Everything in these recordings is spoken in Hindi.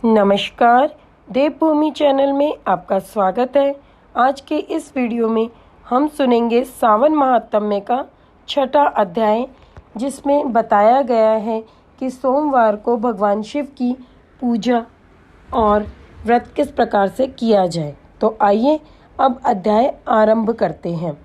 नमस्कार, देवभूमि चैनल में आपका स्वागत है। आज के इस वीडियो में हम सुनेंगे सावन महात्म्य का छठा अध्याय, जिसमें बताया गया है कि सोमवार को भगवान शिव की पूजा और व्रत किस प्रकार से किया जाए। तो आइए अब अध्याय आरंभ करते हैं।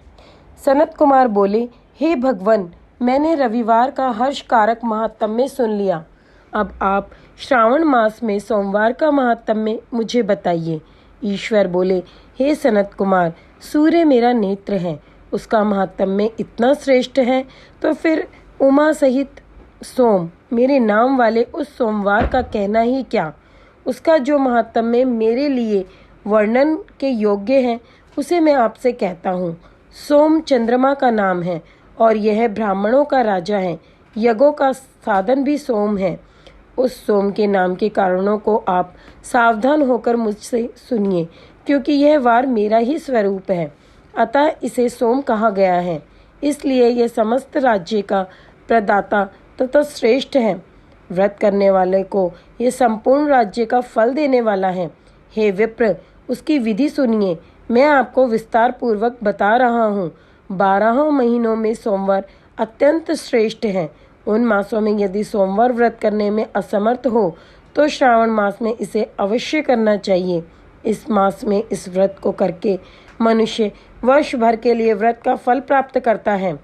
सनत कुमार बोले, हे भगवान, मैंने रविवार का हर्षकारक महात्म्य सुन लिया। अब आप श्रावण मास में सोमवार का महात्म्य मुझे बताइए। ईश्वर बोले, हे सनत कुमार, सूर्य मेरा नेत्र है, उसका महात्म्य इतना श्रेष्ठ है, तो फिर उमा सहित सोम मेरे नाम वाले उस सोमवार का कहना ही क्या। उसका जो महात्म्य मेरे लिए वर्णन के योग्य है, उसे मैं आपसे कहता हूँ। सोम चंद्रमा का नाम है और यह ब्राह्मणों का राजा है। यज्ञों का साधन भी सोम है। उस सोम के नाम के कारणों को आप सावधान होकर मुझसे सुनिए, क्योंकि यह वार मेरा ही स्वरूप है, अतः इसे सोम कहा गया है। इसलिए यह समस्त राज्य का प्रदाता तथा श्रेष्ठ है। व्रत करने वाले को यह संपूर्ण राज्य का फल देने वाला है। हे विप्र, उसकी विधि सुनिए। मैं आपको विस्तार पूर्वक बता रहा हूँ। 12 महीनों में सोमवार अत्यंत श्रेष्ठ है। उन मासों में यदि सोमवार व्रत करने में असमर्थ हो तो श्रावण मास में इसे अवश्य करना चाहिए। इस मास में इस व्रत को करके मनुष्य वर्ष भर के लिए व्रत का फल प्राप्त करता है।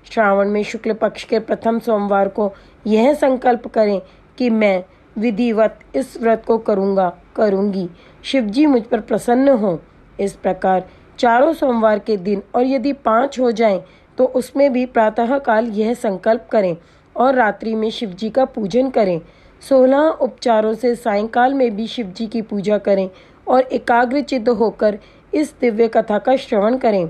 श्रावण में शुक्ल पक्ष के प्रथम सोमवार को यह संकल्प करें कि मैं विधिवत इस व्रत को करूंगी। शिवजी मुझ पर प्रसन्न हो। इस प्रकार चारों सोमवार के दिन, और यदि 5 हो जाएं तो उसमें भी प्रातः काल यह संकल्प करें और रात्रि में शिवजी का पूजन करें। 16 उपचारों से सायंकाल में भी शिवजी की पूजा करें और एकाग्रचित्त होकर इस दिव्य कथा का श्रवण करें।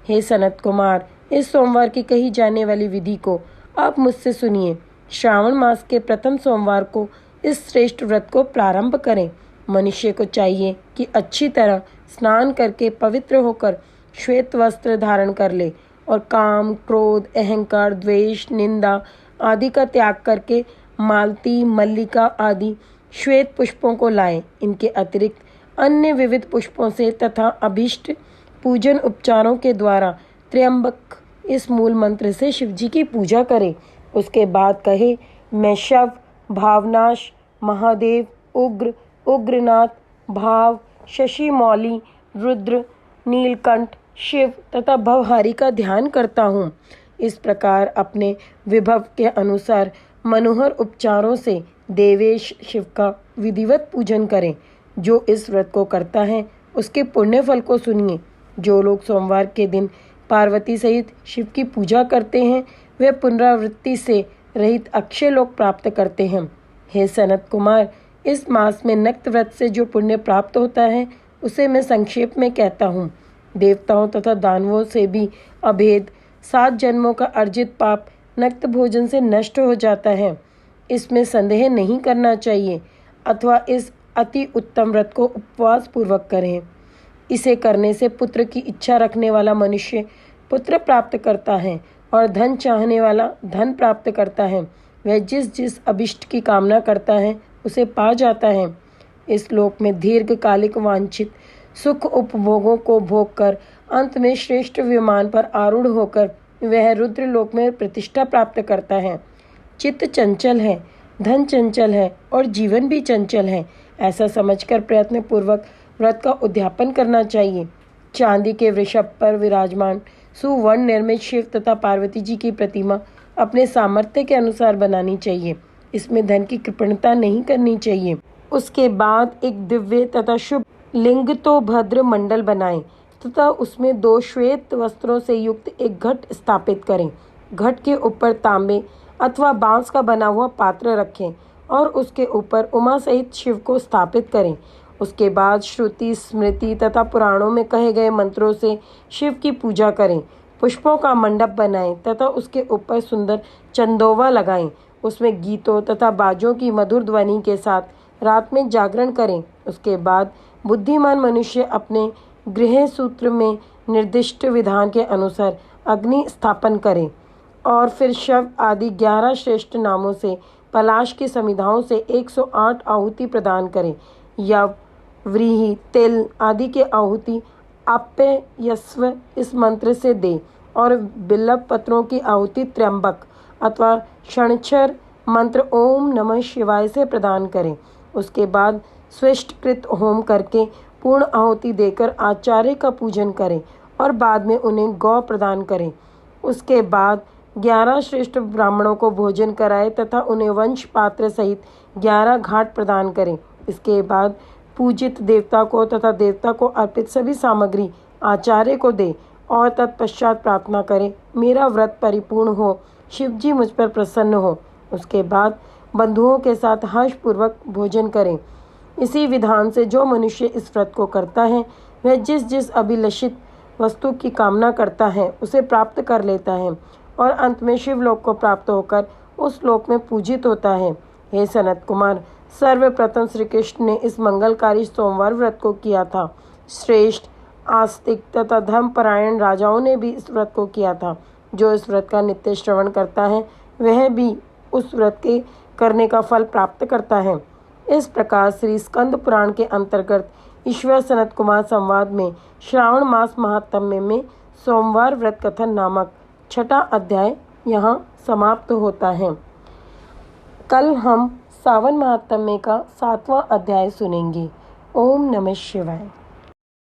हे सनत कुमार, इस सोमवार की कही जाने वाली विधि को आप मुझसे सुनिए। श्रावण मास के प्रथम सोमवार को इस श्रेष्ठ व्रत को प्रारंभ करें। मनुष्य को चाहिए कि अच्छी तरह स्नान करके पवित्र होकर श्वेत वस्त्र धारण कर ले और काम, क्रोध, अहंकार, द्वेष, निंदा आदि का त्याग करके मालती, मल्लिका आदि श्वेत पुष्पों को लाए। इनके अतिरिक्त अन्य विविध पुष्पों से तथा अभिष्ट पूजन उपचारों के द्वारा त्र्यंबक इस मूल मंत्र से शिवजी की पूजा करें। उसके बाद कहे, मैं शव, भावनाश, महादेव, उग्र, उग्रनाथ, भाव, शशि मौली, रुद्र, नीलकंठ, शिव तथा भवहारी का ध्यान करता हूँ। इस प्रकार अपने विभव के अनुसार मनोहर उपचारों से देवेश शिव का विधिवत पूजन करें। जो इस व्रत को करता है उसके पुण्य फल को सुनिए। जो लोग सोमवार के दिन पार्वती सहित शिव की पूजा करते हैं, वे पुनरावृत्ति से रहित अक्षय लोक प्राप्त करते हैं। हे सनत कुमार, इस मास में नक्त व्रत से जो पुण्य प्राप्त होता है उसे मैं संक्षेप में कहता हूँ। देवताओं तथा दानवों से भी अभेद 7 जन्मों का अर्जित पाप नक्त भोजन से नष्ट हो जाता है। इसमें संदेह नहीं करना चाहिए, अथवा इस अति उत्तम व्रत को उपवास पूर्वक करें। इसे करने से पुत्र की इच्छा रखने वाला मनुष्य पुत्र प्राप्त करता है और धन चाहने वाला धन प्राप्त करता है। वह जिस जिस अभिष्ट की कामना करता है उसे पा जाता है। इस लोक में दीर्घकालिक वांछित सुख उपभोगों को भोग कर अंत में श्रेष्ठ विमान पर आरूढ़ होकर वह रुद्र लोक में प्रतिष्ठा प्राप्त करता है। चित्त चंचल है, धन चंचल है और जीवन भी चंचल है, ऐसा समझकर प्रयत्न पूर्वक व्रत का उद्यापन करना चाहिए। चांदी के वृषभ पर विराजमान सुवर्ण निर्मित शिव तथा पार्वती जी की प्रतिमा अपने सामर्थ्य के अनुसार बनानी चाहिए। इसमें धन की कृपणता नहीं करनी चाहिए। उसके बाद एक दिव्य तथा शुभ लिंग तो भद्र मंडल बनाएं तथा उसमें 2 श्वेत वस्त्रों से युक्त एक घट स्थापित करें। घट के ऊपर तांबे अथवा बांस का बना हुआ पात्र रखें और उसके ऊपर उमा सहित शिव को स्थापित करें। उसके बाद श्रुति, स्मृति तथा पुराणों में कहे गए मंत्रों से शिव की पूजा करें। पुष्पों का मंडप बनाएं तथा उसके ऊपर सुंदर चंदोवा लगाएं। उसमें गीतों तथा बाजों की मधुर ध्वनि के साथ रात में जागरण करें। उसके बाद बुद्धिमान मनुष्य अपने गृह सूत्र में निर्दिष्ट विधान के अनुसार अग्नि स्थापन करें और फिर शव आदि 11 श्रेष्ठ नामों से पलाश की समिधाओं से 108 आहुति प्रदान करें। यव, व्रीहि, तिल आदि के आहुति आप्य यस्व इस मंत्र से दे और बिल्व पत्रों की आहुति त्र्यंबक अथवा क्षणक्षर मंत्र ओम नमः शिवाय से प्रदान करें। उसके बाद स्विष्टकृत होम करके पूर्ण आहुति देकर आचार्य का पूजन करें और बाद में उन्हें गौ प्रदान करें। उसके बाद 11 श्रेष्ठ ब्राह्मणों को भोजन कराए तथा उन्हें वंश पात्र सहित 11 घाट प्रदान करें। इसके बाद पूजित देवता को तथा देवता को अर्पित सभी सामग्री आचार्य को दे और तत्पश्चात प्रार्थना करें, मेरा व्रत परिपूर्ण हो, शिव जी मुझ पर प्रसन्न हो। उसके बाद बंधुओं के साथ हर्षपूर्वक भोजन करें। इसी विधान से जो मनुष्य इस व्रत को करता है वह जिस जिस अभिलषित वस्तु की कामना करता है उसे प्राप्त कर लेता है और अंत में शिवलोक को प्राप्त होकर उस लोक में पूजित होता है। हे सनत कुमार, सर्वप्रथम श्री कृष्ण ने इस मंगलकारी सोमवार व्रत को किया था। श्रेष्ठ, आस्तिक तथा धर्मपरायण राजाओं ने भी इस व्रत को किया था। जो इस व्रत का नित्य श्रवण करता है वह भी उस व्रत के करने का फल प्राप्त करता है। इस प्रकार श्री स्कंद पुराण के अंतर्गत ईश्वर सनत कुमार संवाद में श्रावण मास महात्म्य में सोमवार व्रत कथन नामक 6वां अध्याय यहाँ समाप्त होता है। कल हम सावन महात्म्य का 7वां अध्याय सुनेंगे। ओम नमः शिवाय।